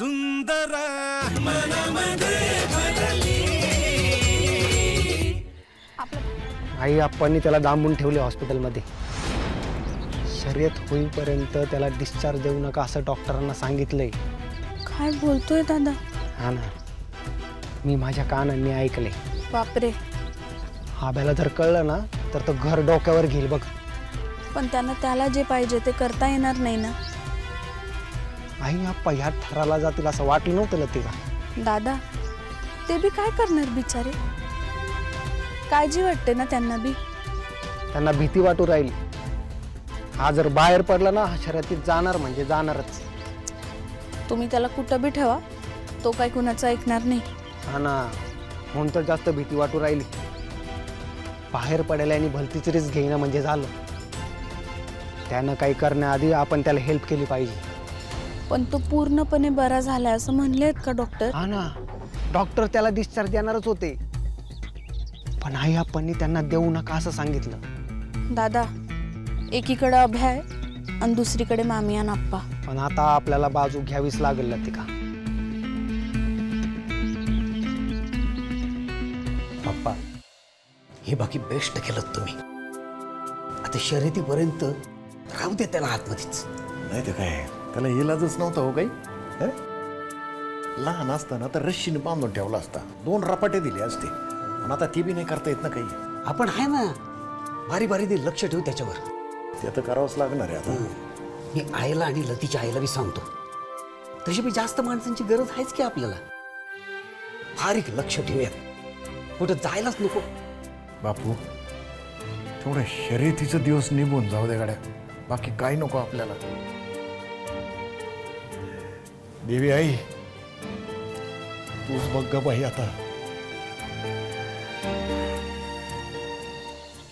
सुंदर मनामध्ये भरली। आई आप्पांनी त्याला दांबून ठेवले हॉस्पिटलमध्ये। शर्यत होईपर्यंत त्याला डिस्चार्ज देऊ नका असं डॉक्टरांना सांगितलंय। काय बोलतोय दादा? हा ना, मी माझ्या कानांनी ऐकले। बापरे, आब्याला जर कळलं ना तर तो घर डोक्यावर घेईल बघ। पण त्याला जे पाहिजे ते करता येणार नाही ना। आई आप्पा ह्या थराला जातील असं वाटलं नव्हतं लतिका। दादा, ते बी काय करणार बिचारे? काळजी वाटते ना त्यांना बी। त्यांना भीती वाटू राहील। हा जर बाहेर पडला ना, हा शर्यतीत जाणार म्हणजे जाणारच। तुम्ही त्याला कुठं बी ठेवा, तो काय कुणाचं ऐकणार नाही। हा ना, म्हणून तर जास्त भीती वाटू राहिली। बाहेर पडायला आणि भलतीच रिस्क घेणं म्हणजे झालं। त्यानं काही करण्याआधी आपण त्याला हेल्प केली पाहिजे। पण तो पूर्णपणे बरा झाला असं म्हणलेत का डॉक्टर? हा ना, डॉक्टर त्याला डिस्चार्ज देणारच होते, पण आई आप्पांनी त्यांना देऊ नका असं सांगितलं। दादा, एकीकडे अभय आहे आणि दुसरीकडे मामी आणि आप्पा। पण आता आपल्याला बाजू घ्यावीच लागेल लतिका। पप्पा, हे बाकी बेस्ट केलं तुम्ही। आता शर्यतीपर्यंत राहू दे त्याला आतमध्येच। नाही तर काय, त्याला इलाजच नव्हता हो काही। लहान असताना तर रश्शीने बांधून ठेवला असता, 2 रपाटे दिले असते, पण आता ती बी नाही करता येत ना काही। आपण आहे ना, बारी बारी दे, लक्ष ठेवू त्याच्यावर। ते तर करावंच लागणार आहे आता। मी आईला आणि लतीच्या आईला बी सांगतो, तशी बी जास्त माणसांची गरज आहेच की आपल्याला। बारीक लक्ष ठेवूया, कुठं जायलाच नको। बापू, थोडं शर्यतीचं दिवस निघून जाऊ दे गाड्या, बाकी काय नको आपल्याला। देवी आई, तूच बघ ग बाई आता।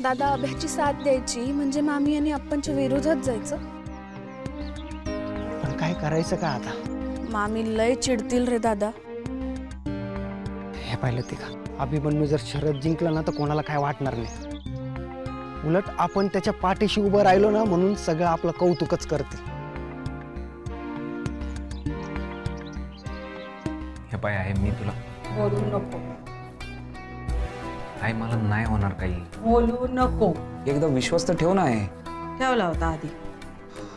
दादा, अभ्याची साथ द्यायची म्हणजे मामी आणि आप्पांच्या विरोधात जायचं। पण काय करायचं का आता? मामी लय चिडतील रे दादा। हे पाहिलं ते का, अभिमन्यू जर शर्यत जिंकला ना तर कोणाला काय वाटणार नाही। उलट आपण त्याच्या पाठीशी उभं राहिलो ना म्हणून सगळं आपलं कौतुकच करते। हे पाय आहे, मी तुला बोलू नको, आई मला नाही होणार काही। बोलू नको। एकदा विश्वास तर ठेव ना आहे। ठेवला होता आधी।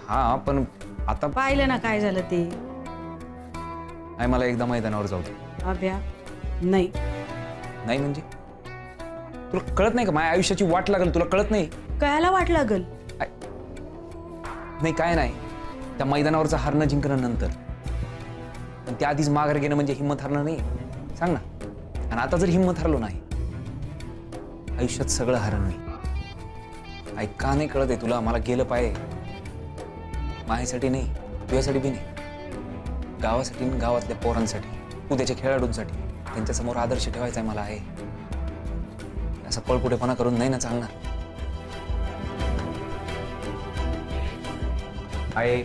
हा, पण आता पाहिलं ना काय झालं ते। आई मला एकदा मैदानावर जाऊ दे। अभ्या, नाही नाही म्हणजे तुला कळत नाही का, माझ्या आयुष्याची वाट लागेल, तुला कळत नाही? कळायला वाट लागल? नाही काय नाही, त्या मैदानावरचं हारणं जिंकणं नंतर, पण त्याआधीच माघार घेणं म्हणजे हिंमत हरणं नाही, सांग ना। आणि आता जर हिंमत हरलो नाही, आयुष्यात सगळं हरण नाही। आई का नाही कळत आहे तुला? मला गेलं पाहिजे, माझ्यासाठी नाही, तुझ्यासाठी बी नाही, गावासाठी, गावातल्या पोरांसाठी, उद्याच्या खेळाडूंसाठी, त्यांच्यासमोर आदर्श ठेवायचा आहे मला आहे। असं पळपुटेपणा करून नाही ना चालणार। आई,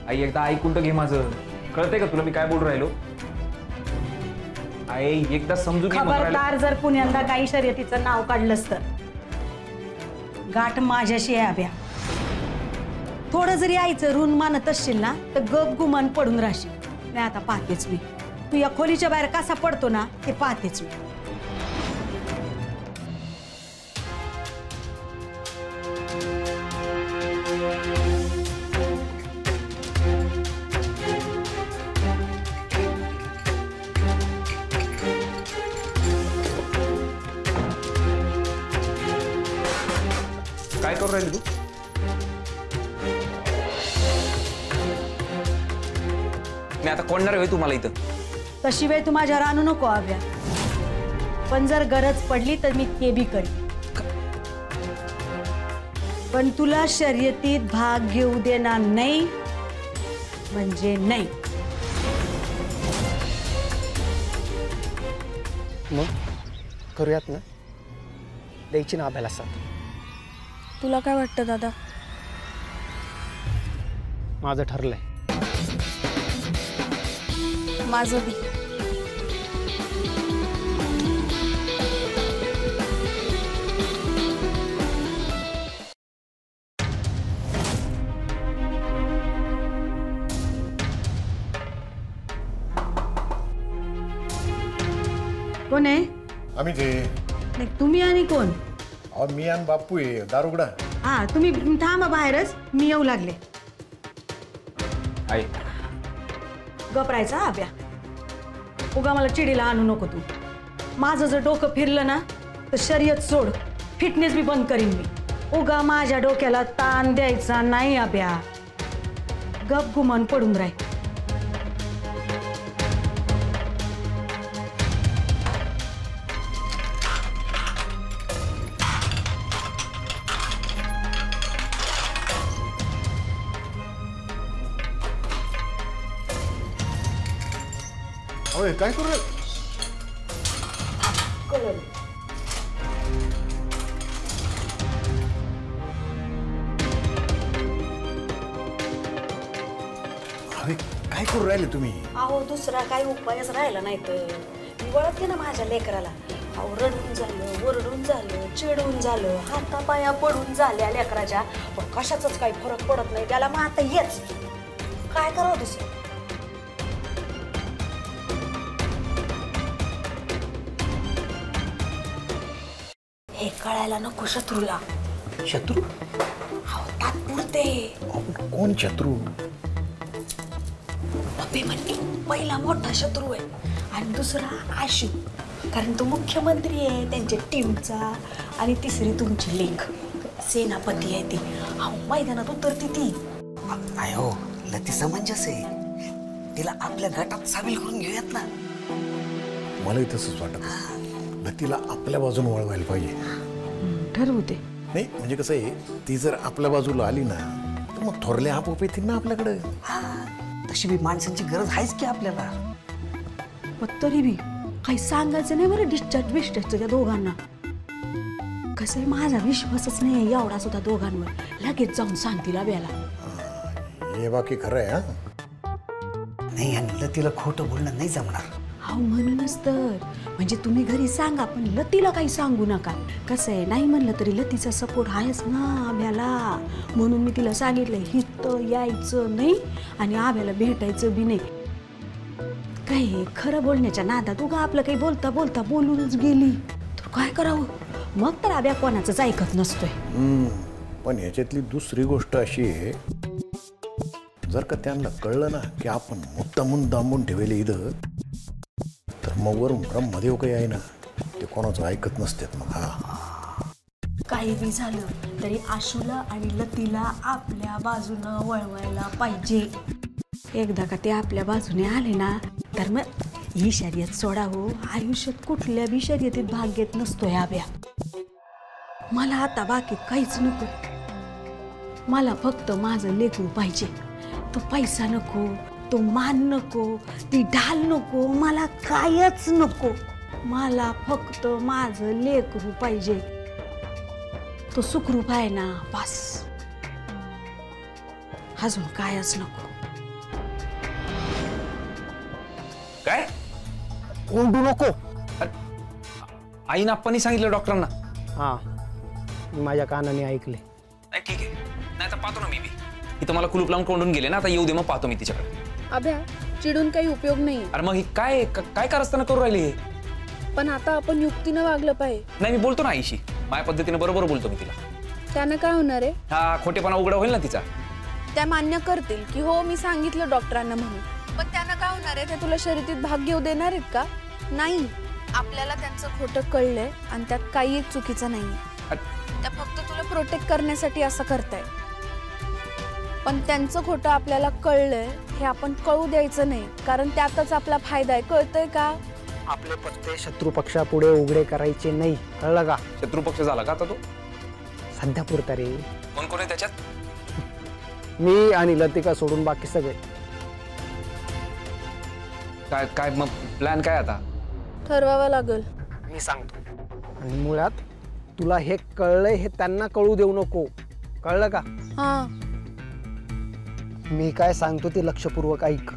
आई एकदा ऐकून तर घे माझं, कळतंय का तुला मी काय बोलून राहिलो? आई एकदा समजून घे। खबरदार जर पुण्यांदा काही शर्यतीचं नाव काढलंस तर गाठ माझ्याशी आहे अभ्या। थोडं जरी आईचं ऋण मानत असशील ना तर गप गुमान पडून राहशील। नाही आता पाहतेच मी, तू या खोलीच्या बाहेर कसा पडतो ना ते पाहतेच मी। काय करू राहिली तू? मी आता कोणणार आहे तुम्हाला इथं? तशी वेळ तू माझ्यावर आणू नको अभ्या, पण जर गरज पडली तर मी ते बी करीन, पण तुला शर्यतीत भाग घेऊ देणार नाही म्हणजे नाही। मग करूयात ना, द्यायची ना आब्याला साथ। तुला काय वाटतं दादा? माझं ठरलंय। माझं बी। कोण आहे? आम्ही ते नाही, तुम्ही आणि कोण? अहो मी आणि बापू आहे दारुगडा. हा तुम्ही थांबा बाहेरच, मी येऊ लागले. आई गपरायचा आब्या, उगा मला चिडीला आणू नको तू. माझं जर डोकं फिरलं ना तर शर्यत सोड, फिटनेस बी बंद करीन मी. उगा माझ्या डोक्याला ताण द्यायचा नाही आब्या. गप गुमान पडून राह. होय काय करू रे? अरे काय करू राहिले तुम्ही? अहो दुसरा काही उपायच राहिला नाही तर मी वळते ना माझ्या लेकराला. अहो रडून झालं, ओरडून झालं, चिडून झालं, हातापाया पडून झाल्या लेकराच्या, पण कशाचाच काही फरक पडत नाही त्याला. मग आता येच काय करावं दुसरं? हे कळायला नको शत्रूला. शत्रू? अहो तात्पुरते. कोण शत्रू? पप्पी म्हणते पहिला मोठा शत्रू आहे आणि दुसरा आशू, कारण तो मुख्यमंत्री आहे त्यांच्या टीमचा, आणि तिसरी तुमची लेख सेनापती आहे ती. अहो मैदानात उतरते ती. नाही हो, लती समंजस आहे. तिला आपल्या गटात सामील करून घेऊयात ना. मलाही तसंच वाटत. लतीला आपल्या बाजूने वळवायला पाहिजे. ठरवू ते. नाही म्हणजे कसं आहे, ती जर आपल्या बाजूला आली ना तर मग थोरले आपोआप येतील ना आपल्याकडे. तशी बी माणसांची गरज आहेच की आपल्याला. पण तरी बी काही सांगायचं नाही बरं डिस्चार्ज बिस्चार्जचं त्या दोघांना. कसं आहे, माझा विश्वासच नाही आहे एवढा सुद्धा दोघांवर. लगेच जाऊन सांगतील अब्याला. हे बाकी खरं आहे. हा नाही, आणि लतीला खोटं बोलणं नाही जमणार. अहो म्हणूनच तर, म्हणजे तुम्ही घरी सांगा पण लतीला काही सांगू नका. कसं आहे, नाही म्हणलं तरी लतीचा सपोर्ट आहेच ना आब्याला. म्हणून मी तिला सांगितलंय हिथं यायचं नाही आणि आब्याला भेटायचं बी नाही. काय खरं बोलण्याच्या नादात उगा आपलं काही बोलता बोलता बोलूनच गेली तर काय करावं. मग तर आब्या कोणाचंच ऐकत नसतोय. पण याच्यातली दुसरी गोष्ट अशी आहे, जर का त्यांना कळलं ना की आपण मुद्दामून दांबून ठेवले इथं, तर मग वरून ब्रह्मदेव काही आहे ना ते कोणाचं ऐकत नसतात. मग काही बी झालं तरी आशूला आणि लतीला आपल्या बाजूनं वळवायला पाहिजे. एकदा का ते आपल्या बाजूने आले ना तर मग ही शर्यत सोडावं. आयुष्यात कुठल्या बी शर्यतीत भाग घेत नसतोय आब्या. मला आता बाकी काहीच नको. मला फक्त माझं लेकरू पाहिजे. तो पैसा नको, तो मान नको, ती ढाल नको, मला कायच नको. मला फक्त माझं लेकरू पाहिजे. तो सुखरूप आहे ना बस, अजून कायच नको. काय ओरडू नको. आईनं आप्पांनी सांगितलं डॉक्टरांना. हा मी माझ्या कानाने ऐकले. नाही ठीक आहे, नाही तर पाहतो ना मी बी. इथं मला कुलूप लावून कोंडून गेले ना, आता येऊ दे मग पाहतो मी तिच्याकडे. अभ्या चिडून काही उपयोग नाही. अरे मग ही काय काय कारस्थानं करू राहिली हे? पण आता आपण युक्तीनं वागलं पाहिजे. नाही मी बोलतो ना आईशी, माझ्या पद्धतीने बरोबर बोलतो मी तिला. त्यानं काय होणार आहे? हा खोटेपणा उघडा होईल ना तिचा. त्या मान्य करतील की हो मी सांगितलं डॉक्टरांना म्हणून, पण त्यानं काय होणार आहे? ते तुला शर्यतीत भाग घेऊ देणार आहेत का? नाही. आपल्याला त्यांचं खोटं कळलंय आणि त्यात काही एक चुकीचं नाहीये. त्या फक्त तुला प्रोटेक्ट करण्यासाठी असं करताय. पण त्यांचं खोटं आपल्याला कळलंय हे आपण कळू द्यायचं नाही, कारण त्यातच आपला फायदा आहे. कळतंय का? आपले पत्ते शत्रू पक्षापुढे उघडे करायचे नाही, कळलं का? शत्रू पक्ष झाला का आता तो? सध्या पुरता रे. कोण कोण आहे त्याच्यात? मी आणि लतिका सोडून बाकी सगळे. काय काय मग प्लॅन काय आता? ठरवावं लागेल. मी सांगतो. आणि मुळात तुला हे कळलंय हे त्यांना कळू देऊ नको, कळलं का? हा मी काय सांगतो ते लक्षपूर्वक ऐक.